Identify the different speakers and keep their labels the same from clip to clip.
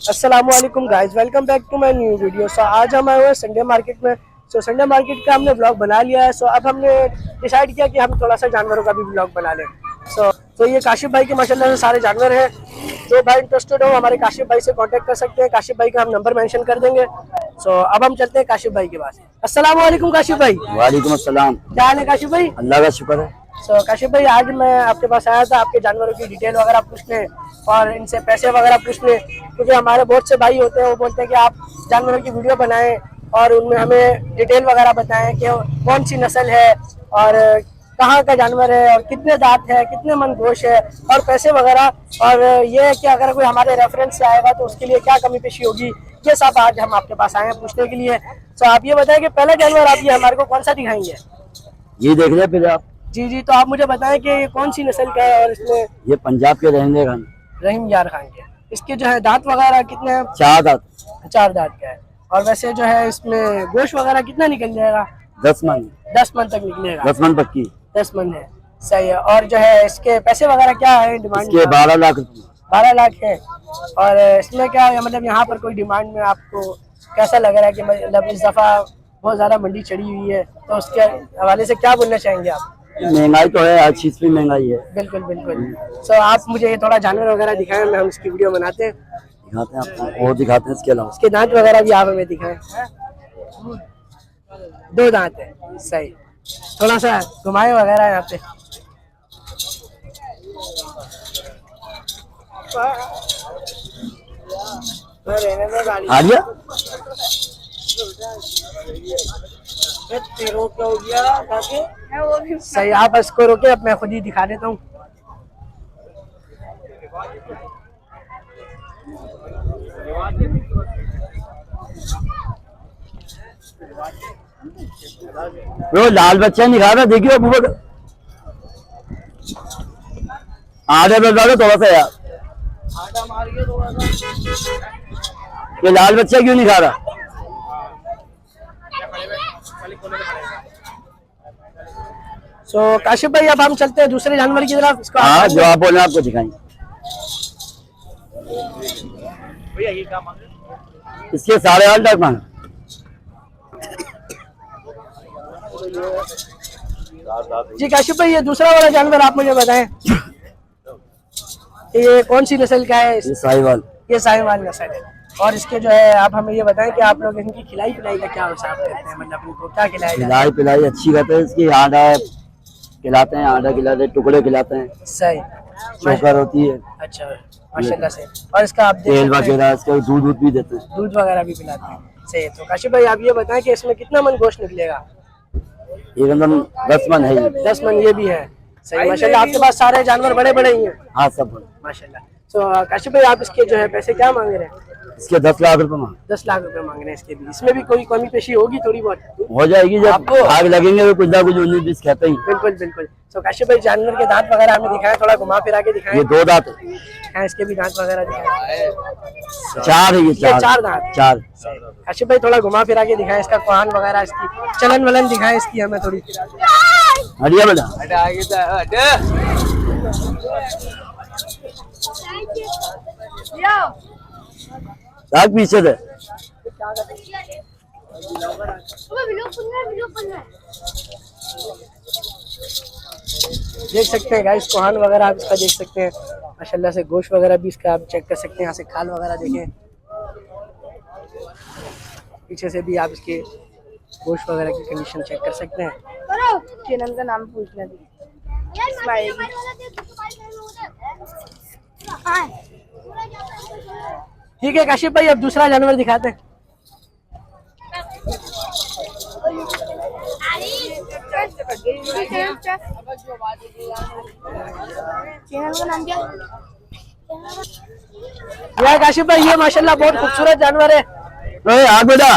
Speaker 1: अस्सलामुअलैकुम guys, welcome back to my new video. So आज हम आए हुए हैं संडे मार्केट में। सो संडे मार्केट का हमने ब्लॉग बना लिया है। सो अब हमने डिसाइड किया कि हम थोड़ा सा जानवरों का भी ब्लॉग बना लें। सो ये काशिफ भाई के माशाल्लाह से सारे जानवर हैं। जो भाई इंटरेस्टेड हो हमारे काशिफ भाई से कांटेक्ट कर सकते हैं। काशिफ भाई का हम नंबर मेंशन कर देंगे। सो अब हम चलते हैं काशिफ भाई के पास। अस्सलामुअलैकुम काशिफ भाई।
Speaker 2: वालेकुम अस्सलाम।
Speaker 1: क्या हाल है काशिफ भाई?
Speaker 2: अल्लाह का शुक्र है।
Speaker 1: काशिफ भाई, आज मैं आपके पास आया था आपके जानवरों की डिटेल वगैरह पूछने और इनसे पैसे वगैरह पूछने, क्योंकि हमारे बहुत से भाई होते हैं वो बोलते हैं कि आप जानवरों की वीडियो बनाएं और उनमें हमें डिटेल वगैरह बताएं कि कौन सी नस्ल है और कहाँ का जानवर है और कितने दांत है, कितने मन गोश है और पैसे वगैरह। और ये है कि अगर कोई हमारे रेफरेंस से आएगा तो उसके लिए क्या कमी पेशी होगी, ये सब आज हम आपके पास आए हैं पूछने के लिए। तो आप ये बताएं कि पहला जानवर आप ये हमारे को कौन सा दिखाएंगे?
Speaker 2: ये देख रहे फिर आप।
Speaker 1: जी, तो आप मुझे बताएं कि ये कौन सी नस्ल का है और इसमें
Speaker 2: ये पंजाब के रहने खान।
Speaker 1: रहीम यार खान के। इसके जो है दांत वगैरह कितने हैं?
Speaker 2: 4 दांत।
Speaker 1: 4 दांत का है। और वैसे जो है इसमें गोश्त वगैरह कितना निकल जाएगा?
Speaker 2: 10 मन।
Speaker 1: 10 मन तक निकलेगा।
Speaker 2: 10 मन पक्की।
Speaker 1: 10 मन है, सही है। और जो है इसके पैसे वगैरह क्या है डिमांड?
Speaker 2: इसके 12 लाख रुपए।
Speaker 1: 12 लाख है। और इसमें क्या है, मतलब यहाँ पर कोई डिमांड में आपको कैसा लग रहा है कि मतलब इस दफा बहुत ज्यादा मंडी चढ़ी हुई है, तो उसके हवाले से क्या बोलना चाहेंगे आप?
Speaker 2: महंगाई तो है, हर चीज पे महंगाई है।
Speaker 1: बिल्कुल बिल्कुल। सो आप मुझे ये थोड़ा जानवर वगैरह दिखाएं, हम इसकी वीडियो बनाते हैं।
Speaker 2: दिखाते हैं आपको और दिखाते हैं इसके अलावा।
Speaker 1: इसके दांत वगैरह भी आप हमें दिखाएं। 2 दांत है, सही। थोड़ा सा घुमाए वगैरह यहाँ पे।
Speaker 2: आ गया।
Speaker 1: सही, आप इसको रोके, अब मैं खुद ही दिखा देता हूँ।
Speaker 2: वो लाल बच्चा नहीं खा रहा, देखियो अबू बकर। आधे बता दो थोड़ा सा यार, ये लाल बच्चा क्यों नहीं खा रहा?
Speaker 1: काशिफ भाई, अब हम चलते हैं दूसरे जानवर की तरफ। इसको
Speaker 2: हाँ, जो आप बोले आपको दिखाएंगे। इसके 8.5 लाख मांगा।
Speaker 1: जी काशिफ भाई, ये दूसरा वाला जानवर आप मुझे बताएं, ये कौन सी नस्ल का है?
Speaker 2: ये साहिवाल।
Speaker 1: ये साहिवाल नस्ल है। और इसके जो है आप हमें ये बताएं कि आप लोग इनकी खिलाई पिलाई का क्या हिसाब करते हैं, मतलब इनको क्या खिलाया जाता है?
Speaker 2: खिलाई पिलाई अच्छी करते हैं, इसकी आटा खिलाते हैं, आटा खिलाते हैं, टुकड़े खिलाते हैं।
Speaker 1: सही,
Speaker 2: चोकर होती है।
Speaker 1: अच्छा, माशाल्लाह से। और इसका आप
Speaker 2: तेल वगैरह, इसका दूध भी देते हैं।
Speaker 1: दूध वगैरह भी पिलाते हैं, सही। तो काशिफ भाई, आप ये बताएं कि इसमें कितना मन गोश्त निकलेगा?
Speaker 2: ये मतलब 10 मन है।
Speaker 1: 10 मन ये भी है, सही माशाल्लाह। आपके पास सारे जानवर बड़े बड़े ही हैं?
Speaker 2: हाँ, सब
Speaker 1: माशाल्लाह। काशिफ भाई, आप इसके जो है पैसे क्या मांग रहे हैं?
Speaker 2: इसके 10 लाख रुपए मांग।
Speaker 1: 10 लाख रुपए मांग रहे हैं इसके भी। इसमें भी कोई कमी पेशी होगी थोड़ी बहुत?
Speaker 2: हो जाएगी, जब आग लगेंगे तो कुछ ना कुछ 19-20 कहते ही।
Speaker 1: बिल्कुल बिल्कुल। काशिफ भाई, जानवर के दांत वगैरह हमें दिखाएं, थोड़ा घुमा फिरा के दिखाएं।
Speaker 2: ये 2 दांत है।
Speaker 1: इसके भी दांत वगैरह दिखाएं।
Speaker 2: 4 है, ये
Speaker 1: 4 दांत।
Speaker 2: 4।
Speaker 1: काशिफ भाई, थोड़ा घुमा फिरा के दिखाएं, इसका कान वगैरह, इसकी चलन वलन दिखाएं इसकी हमें थोड़ी।
Speaker 2: हटिया बेटा। राग पीछे से।
Speaker 1: देख सकते हैं गाइस, कोहान वगैरह आप इसका देख सकते हैं माशाल्लाह से। गोश्त वगैरह भी इसका आप चेक कर सकते हैं, यहाँ से खाल वगैरह देखें। पीछे से भी आप इसके गोश्त वगैरह की कंडीशन चेक कर सकते हैं।
Speaker 3: चैनल का नाम पूछना थी।
Speaker 1: ठीक है काशिफ भाई, अब दूसरा जानवर दिखाते हैं।
Speaker 3: चैनल का नाम क्या?
Speaker 1: यार काशिफ भाई, ये माशाल्लाह बहुत खूबसूरत जानवर है।
Speaker 2: आग बेटा,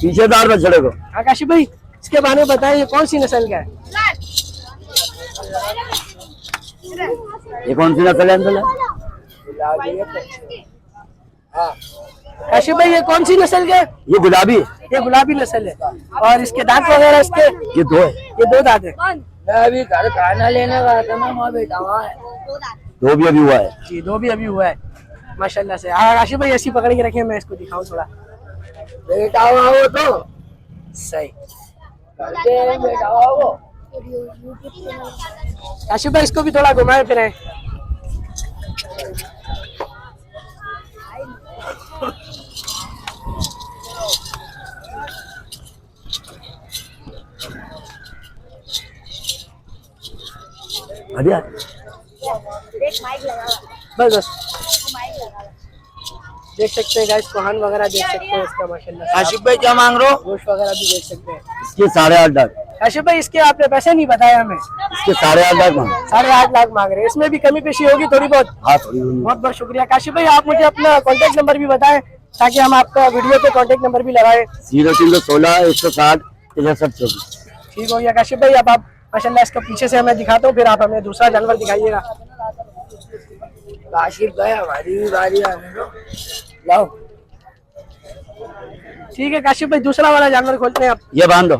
Speaker 2: पीछे दार बछड़े को।
Speaker 1: हाँ काशिफ भाई, इसके बारे में बताएं, ये कौन सी नस्ल का है?
Speaker 2: ये कौन सी नस्ल है?
Speaker 1: काशिफ भाई, ये कौन सी नस्ल के?
Speaker 2: ये गुलाबी।
Speaker 1: ये गुलाबी नस्ल है। और इसके दांत वगैरह इसके?
Speaker 2: ये 2 है।
Speaker 1: ये 2 दांत है।
Speaker 3: मैं अभी घर खाना लेने गया था ना, वहाँ बेटा वहाँ है।
Speaker 2: 2 भी अभी हुआ है।
Speaker 1: जी, 2 भी अभी हुआ है। माशाल्लाह से। आशिफ भाई ऐसी पकड़ के रखिए, मैं इसको दिखाऊं थोड़ा।
Speaker 3: बेटा आओ तो
Speaker 1: सही।
Speaker 3: बेटा आओ।
Speaker 1: आशिफ भाई इसको भी थोड़ा घुमाए फिराए।
Speaker 2: बढ़िया।
Speaker 1: बस बस देख सकते हैं गाइस, कोहान वगैरह देख सकते हैं इसका माशाल्लाह से।
Speaker 3: आशिफ भाई क्या मांग रहे हो?
Speaker 1: गोश्त वगैरह भी देख सकते हैं।
Speaker 2: इसके 8.5 लाख।
Speaker 1: आशिफ भाई इसके आपने पैसे नहीं बताए हमें।
Speaker 2: इसके 8.5 लाख मांगे।
Speaker 1: 8.5 लाख मांग रहे हैं। इसमें भी कमी पेशी होगी थोड़ी बहुत?
Speaker 2: हाँ थोड़ी होगी।
Speaker 1: बहुत बहुत शुक्रिया काशिफ भाई। आप मुझे अपना कॉन्टेक्ट नंबर भी बताएं ताकि हम आपका वीडियो पे कॉन्टेक्ट नंबर भी लगाएं।
Speaker 2: 0316 160 6324।
Speaker 1: ठीक हो गया काशिफ भाई। अब आप माशाल्लाह इसका पीछे से मैं दिखाता हूँ, फिर आप हमें दूसरा जानवर दिखाइएगा।
Speaker 3: आशिफ भाई हमारी भी बारी आने दो। लाओ।
Speaker 1: ठीक है काशिफ भाई, दूसरा वाला जानवर खोलते हैं आप।
Speaker 2: ये बांध दो।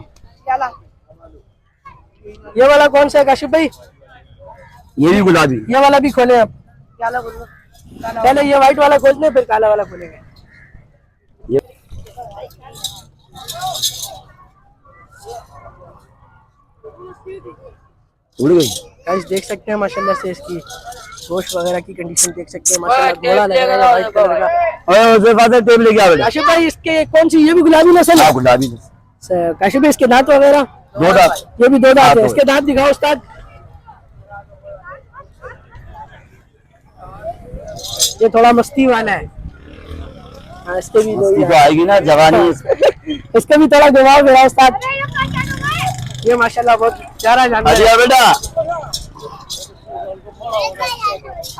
Speaker 1: ये वाला कौन सा है काशिफ भाई?
Speaker 2: ये भी गुलाबी।
Speaker 1: ये वाला भी खोले आप। पहले ये व्हाइट वाला खोलते हैं, फिर काला वाला खोलेंगे।
Speaker 2: ये उड़ गई।
Speaker 1: गाइस देख सकते हैं माशाल्लाह से इसकी गोश्त वगैरह की कंडीशन देख सकते हैं माशाल्लाह। घोड़ा लग रहा है व्हाइट कलर का।
Speaker 2: और उसके बाद टेप लेके आ बेटा।
Speaker 1: काशिफ भाई इसके कौन सी, ये भी गुलाबी नस्ल
Speaker 2: हाँ
Speaker 1: है?
Speaker 2: गुलाबी।
Speaker 1: काशिफ भाई इसके दांत वगैरह?
Speaker 2: 2 दांत।
Speaker 1: ये भी 2 दांत है।
Speaker 2: हाँ,
Speaker 1: इसके दांत दिखाओ उस्ताद। ये थोड़ा मस्ती वाला है। हाँ इसके भी 2 ही
Speaker 2: इसको
Speaker 1: हैं।
Speaker 2: आएगी ना जवानी इसकी।
Speaker 1: इसके भी थोड़ा घुमाओ फिराओ उस्ताद। ये माशाल्लाह बहुत प्यारा जानवर है।
Speaker 2: आ बेटा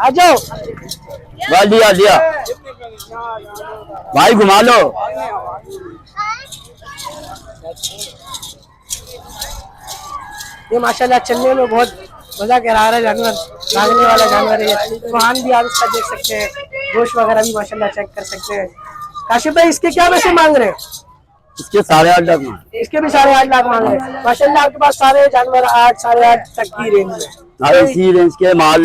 Speaker 1: आ जाओ।
Speaker 2: लिया लिया भाई, घुमा लो।
Speaker 1: ये माशाल्लाह चलने में बहुत मजा करा रहा है जानवर, भागने वाला जानवर है ये। कोहान भी आप इसका देख सकते हैं, गोश्त वगैरह भी माशाल्लाह चेक कर सकते हैं। काशिफ भाई इसके क्या पैसे मांग रहे हैं?
Speaker 2: इसके 8.5 लाख मांगे।
Speaker 1: इसके भी 8.5 लाख मांग रहे हैं। माशाल्लाह आपके पास सारे जानवर 8 8.5 तक की रेंज में।
Speaker 2: हाँ इसी रेंज के माल।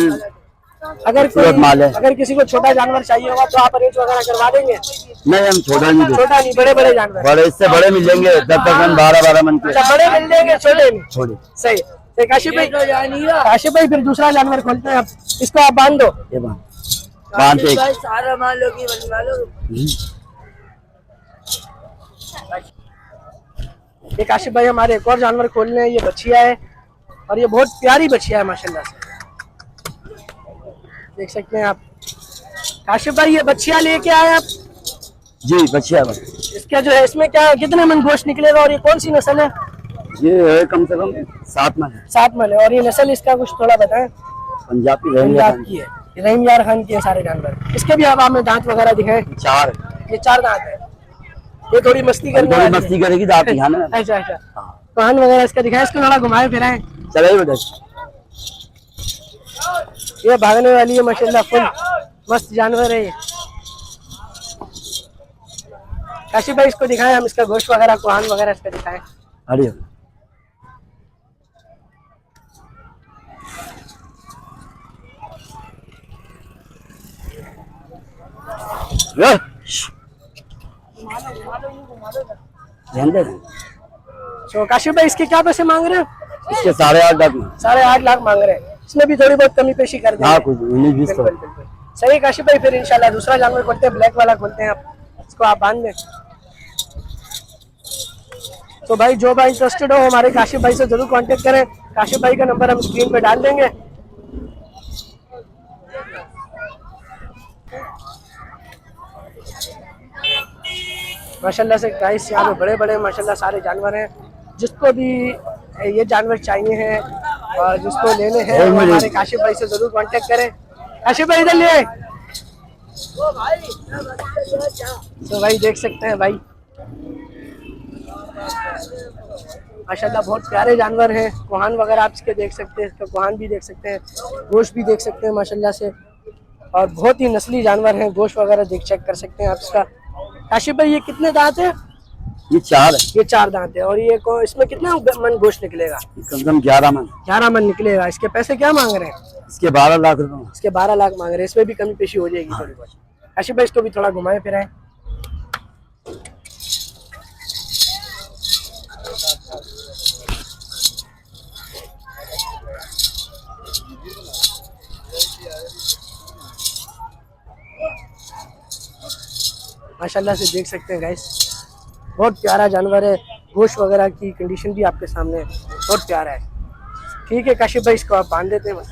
Speaker 1: अगर
Speaker 2: खूबसूरत माल है।
Speaker 1: अगर किसी को छोटा जानवर चाहिए होगा तो आप अरेंज वगैरह करवा देंगे?
Speaker 2: नहीं हम छोटा नहीं देते।
Speaker 1: छोटा नहीं, बड़े बड़े जानवर।
Speaker 2: बड़े इससे बड़े मिलेंगे 10 12 मन के।
Speaker 1: अच्छा बड़े मिल जाएंगे, छोटे नहीं।
Speaker 2: छोटे।
Speaker 1: सही। तो काशिफ भाई फिर दूसरा जानवर खोलते हैं आप। इसको आप बांध दो।
Speaker 2: ये बांध एक।
Speaker 3: सारा माल लोगी बनवा लो।
Speaker 1: ये काशिफ भाई हमारे एक और जानवर खोल रहे हैं। ये बछिया है और ये बहुत प्यारी बछिया है माशाल्लाह से, देख सकते हैं आप। काशिफ भाई ये बछिया लेके आए आप?
Speaker 2: जी बच्चिया।
Speaker 1: इसका जो है इसमें क्या कितने मन गोश्त निकलेगा और ये कौन सी नस्ल है?
Speaker 2: ये है कम से कम 7 मन है।
Speaker 1: 7 मन है। और ये नस्ल इसका कुछ थोड़ा बताएं।
Speaker 2: पंजाबी
Speaker 1: पंजाब की है। ये रहीम यार खान के सारे जानवर। इसके भी अब हमें दांत वगैरह दिखाएं।
Speaker 2: 4।
Speaker 1: ये 4 दांत है। ये थोड़ी मस्ती करने
Speaker 2: थोड़ी
Speaker 1: वाली है।
Speaker 2: मस्ती करेगी दांत दिखाना।
Speaker 1: अच्छा अच्छा। कान वगैरह इसका दिखाएं, इसको थोड़ा घुमाए फिराएं।
Speaker 2: चले बेटा।
Speaker 1: ये भागने वाली है माशाल्लाह, फुल मस्त जानवर है ये। काशिफ भाई इसको दिखाएं हम, इसका गोश्त वगैरह कोहान वगैरह इसका दिखाएं।
Speaker 2: अरे
Speaker 1: तो काशिफ भाई इसके क्या पैसे मांग रहे हैं?
Speaker 2: इसके 8.5 लाख में।
Speaker 1: 8.5 लाख मांग रहे हैं। इसमें भी थोड़ी बहुत कमी पेशी कर देंगे।
Speaker 2: हाँ कुछ 19-20 तो।
Speaker 1: बिल्कुल बिल्कुल सही काशिफ भाई। फिर इंशाल्लाह दूसरा जानवर खोलते हैं, ब्लैक वाला खोलते हैं आप। इसको आप बांध दें। तो भाई जो भाई इंटरेस्टेड हो हमारे काशिफ भाई से जरूर कांटेक्ट करें। काशिफ भाई का नंबर हम स्क्रीन पे डाल देंगे। माशाल्लाह से गाइस यहाँ पे बड़े बड़े माशाल्लाह सारे जानवर हैं। जिसको भी ये जानवर चाहिए हैं और जिसको लेने हैं वो हमारे काशिफ भाई से जरूर कांटेक्ट करें। काशिफ भाई इधर लिए। तो भाई देख सकते हैं भाई माशाल्लाह बहुत प्यारे जानवर हैं। कोहान वगैरह आप इसके देख सकते हैं, इसका कोहान भी देख सकते हैं, गोश्त भी देख सकते हैं माशाल्लाह से। और बहुत ही नस्ली जानवर हैं, गोश्त वगैरह देख चेक कर सकते हैं आप इसका। काशिफ भाई ये कितने दांत है?
Speaker 2: ये 4 है।
Speaker 1: ये 4 दांत है। और ये इसमें कितना मन गोश्त निकलेगा?
Speaker 2: कम से कम 11 मन।
Speaker 1: 11 मन निकलेगा। इसके पैसे क्या मांग रहे हैं?
Speaker 2: इसके 12 लाख रुपए।
Speaker 1: इसके 12 लाख मांग रहे हैं। इसमें भी कमी पेशी हो जाएगी थोड़ी बहुत। काशिफ भाई इसको भी थोड़ा घुमाए फिराए। माशाल्लाह से देख सकते हैं गाइस, बहुत प्यारा जानवर है। गोश्त वगैरह की कंडीशन भी आपके सामने है, बहुत प्यारा है। ठीक है काशिफ भाई, इसको आप बांध देते हैं बस।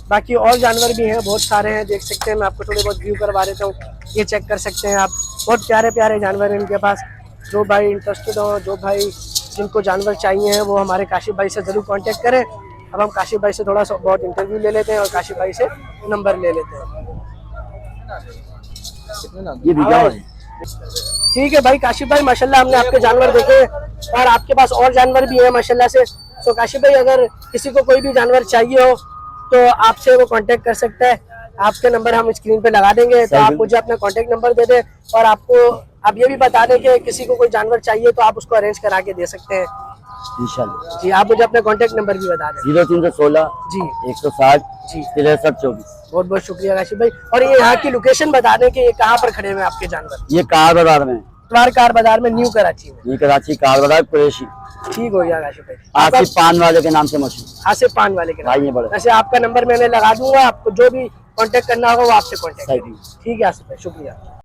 Speaker 1: बाकी और जानवर भी हैं, बहुत सारे हैं, देख सकते हैं। मैं आपको थोड़े बहुत व्यू करवा देता हूँ, ये चेक कर सकते हैं आप। बहुत प्यारे प्यारे जानवर हैं इनके पास। जो भाई इंटरेस्टेड हो, जो भाई जिनको जानवर चाहिए हैं, वो हमारे काशिफ भाई से ज़रूर कांटेक्ट करें। अब हम काशिफ भाई से थोड़ा सा बहुत इंटरव्यू ले लेते हैं और काशिफ भाई से नंबर ले लेते हैं।
Speaker 2: ये बिका है।
Speaker 1: ठीक है भाई काशिफ भाई, माशाल्लाह हमने आपके जानवर देखे और आपके पास और जानवर भी हैं माशाल्लाह से। तो काशिफ भाई, अगर किसी को कोई भी जानवर चाहिए हो तो आपसे वो कांटेक्ट कर सकता है। आपके नंबर हम स्क्रीन पे लगा देंगे, तो आप मुझे अपना कांटेक्ट नंबर दे दें। और आपको आप ये भी बता दें कि किसी को कोई जानवर चाहिए तो आप उसको अरेंज करा के दे सकते हैं
Speaker 2: इंशाल्लाह।
Speaker 1: जी। आप मुझे अपना कांटेक्ट नंबर भी बता दें।
Speaker 2: 0316
Speaker 1: जी
Speaker 2: 160
Speaker 1: जी।
Speaker 2: 6324।
Speaker 1: बहुत बहुत शुक्रिया काशिफ भाई। और ये यहाँ की लोकेशन बता दें कि ये कहाँ पर खड़े हुए हैं आपके जानवर।
Speaker 2: ये कार बाजार में,
Speaker 1: कार बाजार में, न्यू कराची में।
Speaker 2: ये कराची कार बाजार कुरैशी।
Speaker 1: ठीक हो गया काशिफ भाई।
Speaker 2: आसिफ पान वाले के नाम से मशहूर।
Speaker 1: आसिफ पान वाले के
Speaker 2: भाई ये बड़े।
Speaker 1: वैसे आपका नंबर मैंने लगा दूंगा, आपको जो भी कांटेक्ट करना होगा वो आपसे कांटेक्ट। ठीक है आसिफ भाई, शुक्रिया।